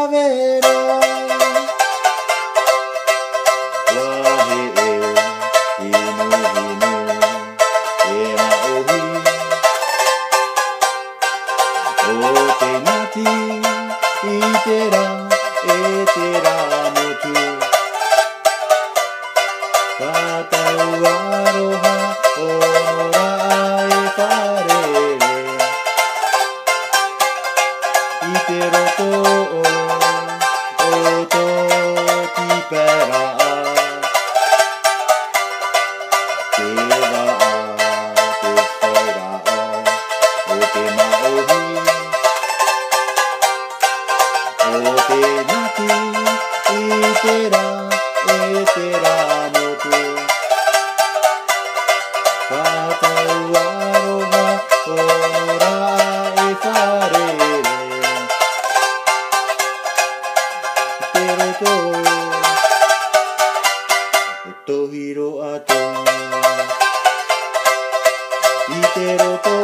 primavera. Wahe hinu hinu e maohi. O te ngati I tera e tera motu. Katau aroha ora e wharere. I te roto o tō tipera. Te wā te whaira o te maohi. O te ngati I tera e tera motu. Katau aroha ora e wharere. Te roto o tohiro ato I te roto